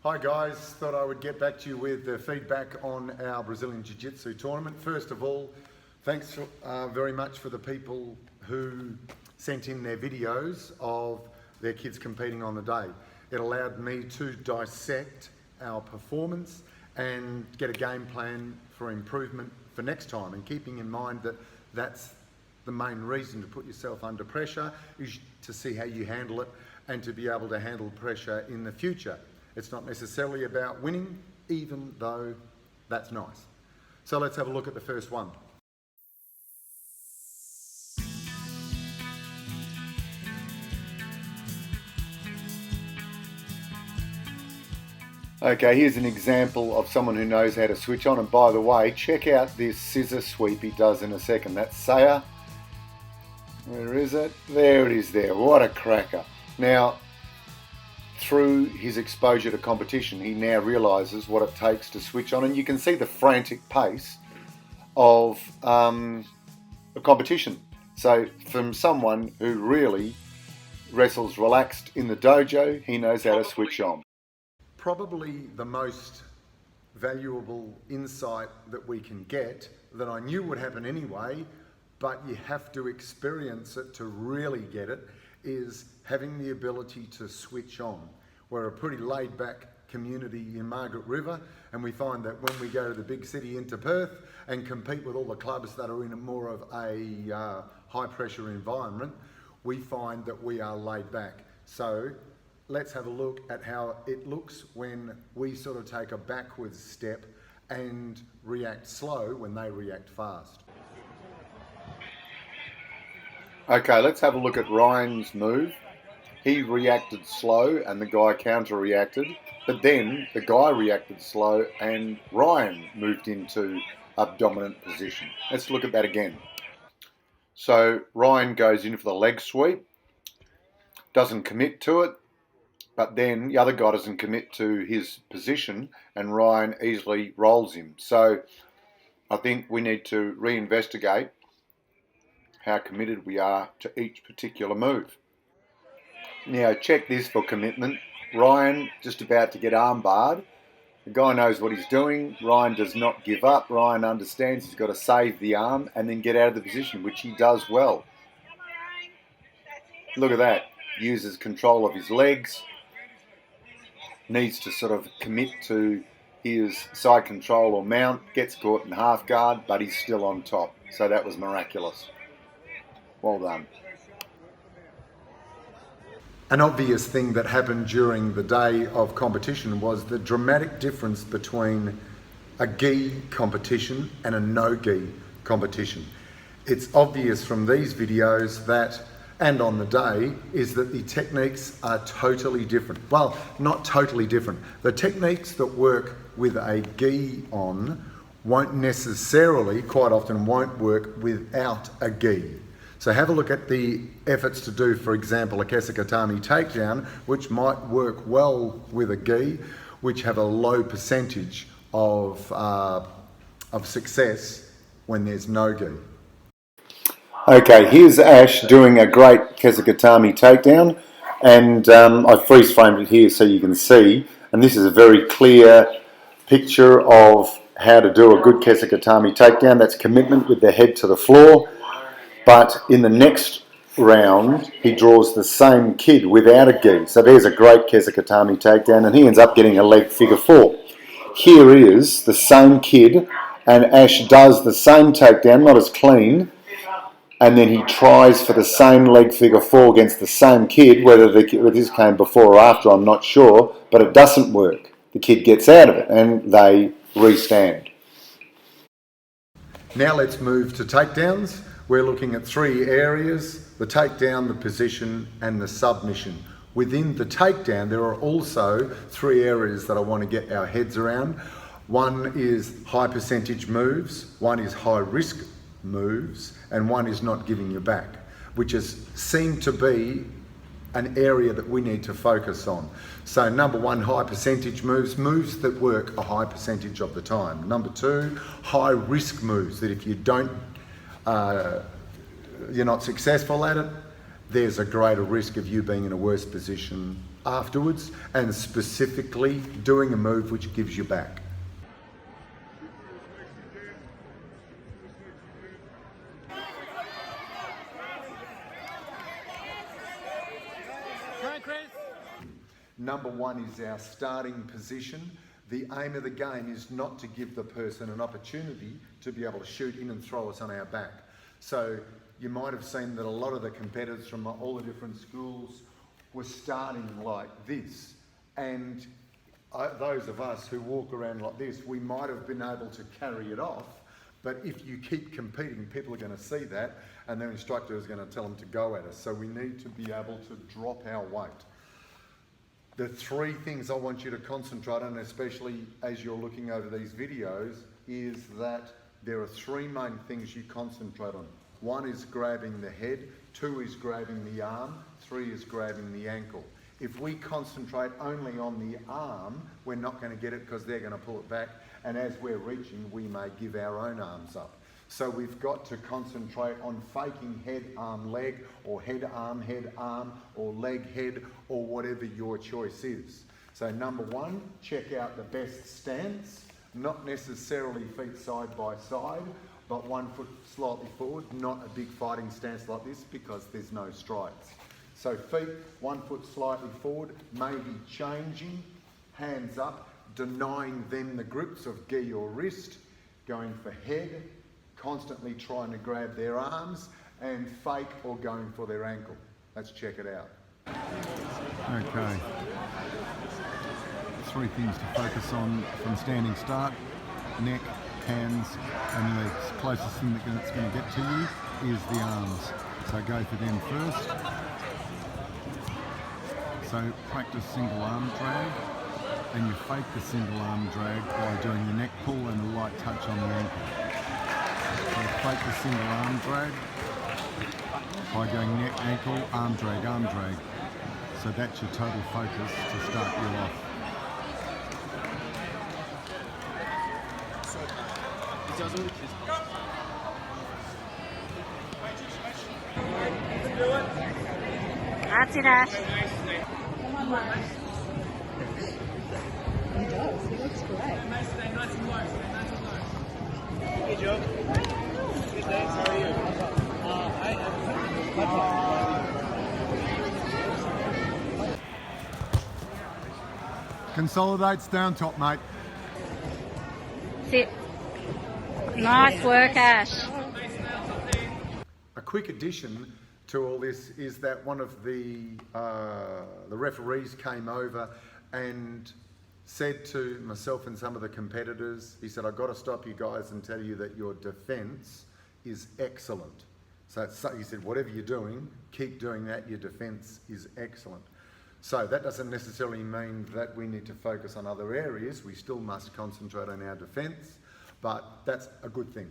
Hi guys, thought I would get back to you with the feedback on our Brazilian Jiu-Jitsu tournament. First of all, thanks very much for the people who sent in their videos of their kids competing on the day. It allowed me to dissect our performance and get a game plan for improvement for next time, and keeping in mind that that's the main reason to put yourself under pressure is to see how you handle it and to be able to handle pressure in the future. It's not necessarily about winning, even though that's nice. So let's have a look at the first one. Okay, here's an example of someone who knows how to switch on. And by the way, check out this scissor sweep he does in a second. That's Saya. Where is it? There it is there. What a cracker. Now, through his exposure to competition, he now realises what it takes to switch on, and you can see the frantic pace of the competition. So from someone who really wrestles relaxed in the dojo, he knows how to switch on. Probably the most valuable insight that we can get, that I knew would happen anyway, but you have to experience it to really get it, is having the ability to switch on. We're a pretty laid back community in Margaret River, and we find that when we go to the big city into Perth and compete with all the clubs that are in more of a high pressure environment, we find that we are laid back. So let's have a look at how it looks when we sort of take a backwards step and react slow when they react fast. Okay, let's have a look at Ryan's move. He reacted slow and the guy counter-reacted, but then the guy reacted slow and Ryan moved into a dominant position. Let's look at that again. So Ryan goes in for the leg sweep, doesn't commit to it, but then the other guy doesn't commit to his position and Ryan easily rolls him. So I think we need to reinvestigate how committed we are to each particular move. Now check this for commitment. Ryan just about to get arm barred. The guy knows what he's doing. Ryan does not give up. Ryan understands he's got to save the arm and then get out of the position, which he does well. Look at that. Uses control of his legs. Needs to sort of commit to his side control or mount. Gets caught in half guard, but he's still on top. So that was miraculous. Well done. An obvious thing that happened during the day of competition was the dramatic difference between a gi competition and a no-gi competition. It's obvious from these videos that, and on the day, is that the techniques are totally different. Well, not totally different. The techniques that work with a gi on won't necessarily, quite often won't work without a gi. So have a look at the efforts to do, for example, a kesekatami takedown, which might work well with a gi, which have a low percentage of success when there's no gi. Okay, here's Ash doing a great kesekatami takedown, and I freeze framed it here so you can see, and this is a very clear picture of how to do a good kesekatami takedown. That's commitment with the head to the floor. But in the next round, he draws the same kid without a gi. So there's a great kesekatami takedown, and he ends up getting a leg figure four. Here is the same kid, and Ash does the same takedown, not as clean, and then he tries for the same leg figure four against the same kid, whether this came before or after, I'm not sure, but it doesn't work. The kid gets out of it, and they restand. Now let's move to takedowns. We're looking at three areas: the takedown, the position, and the submission. Within the takedown, there are also three areas that I want to get our heads around. One is high percentage moves, one is high risk moves, and one is not giving you back, which has seemed to be an area that we need to focus on. So number one, high percentage moves, moves that work a high percentage of the time. Number two, high risk moves, that if you don't you're not successful at it, there's a greater risk of you being in a worse position afterwards, and specifically doing a move which gives you back. Number one is our starting position. The aim of the game is not to give the person an opportunity to be able to shoot in and throw us on our back. So you might have seen that a lot of the competitors from all the different schools were starting like this. And those of us who walk around like this, we might have been able to carry it off. But if you keep competing, people are going to see that, and their instructor is going to tell them to go at us. So we need to be able to drop our weight. The three things I want you to concentrate on, especially as you're looking over these videos, is that there are three main things you concentrate on. One is grabbing the head, two is grabbing the arm, three is grabbing the ankle. If we concentrate only on the arm, we're not going to get it because they're going to pull it back, and as we're reaching, we may give our own arms up. So we've got to concentrate on faking head, arm, leg, or head, arm, or leg, head, or whatever your choice is. So number one, check out the best stance, not necessarily feet side by side, but 1 foot slightly forward, not a big fighting stance like this because there's no strides. So feet 1 foot slightly forward, maybe changing, hands up, denying them the grips of gi or wrist, going for head, constantly trying to grab their arms, and fake or going for their ankle. Let's check it out. Okay. Three things to focus on from standing start: neck, hands, and legs. Closest thing that's going to get to you is the arms. So go for them first. So practice single arm drag, and you fake the single arm drag by doing the neck pull and a light touch on the ankle. So fake the single arm drag by going neck, ankle, arm drag, arm drag. So that's your total focus to start you off. That's it, Ash. He does. He looks great. Nice and low. Hey, Joe. Good, thanks. How are you? Consolidates down top, mate. Sit. Nice work, Ash. A quick addition to all this is that one of the referees came over and said to myself and some of the competitors, he said, I've got to stop you guys and tell you that your defence is excellent. So he said, whatever you're doing, keep doing that, your defence is excellent. So that doesn't necessarily mean that we need to focus on other areas. We still must concentrate on our defence, but that's a good thing.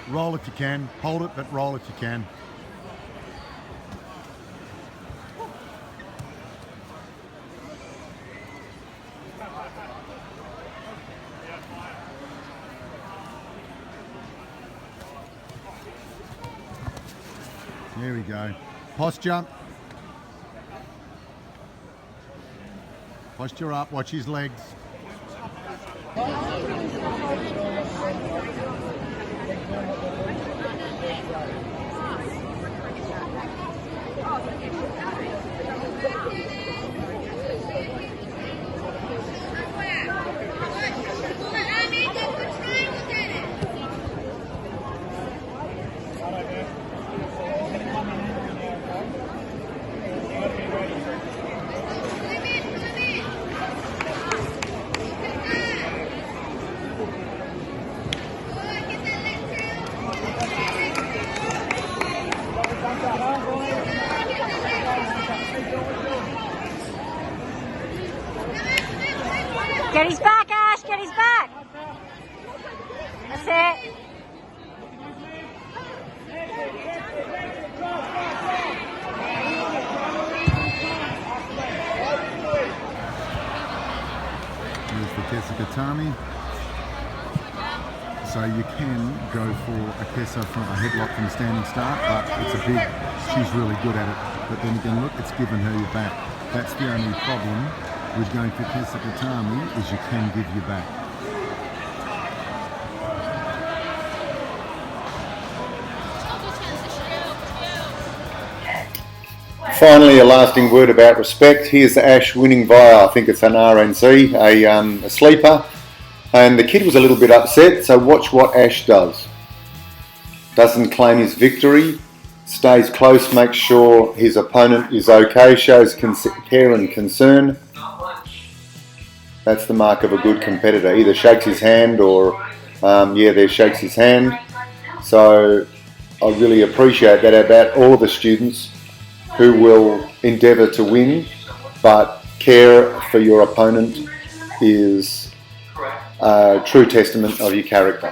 Roll if you can. Hold it, but roll if you can. There we go. Posture. Posture up. Watch his legs. Get his back, Ash, get his back. That's it. Here's the Jessica Tami. So you can go for a kesa from a headlock from a standing start, but it's a big, she's really good at it. But then again, look, it's given her your back. That's the only problem with going for kesa gatami, is you can give your back. Finally, a lasting word about respect. Here's Ash winning via, I think it's an RNC, a sleeper. And the kid was a little bit upset, so watch what Ash does. Doesn't claim his victory, stays close, makes sure his opponent is okay, shows care and concern. That's the mark of a good competitor. Either shakes his hand or, there shakes his hand. So I really appreciate that about all the students who will endeavour to win, but care for your opponent is a true testament of your character.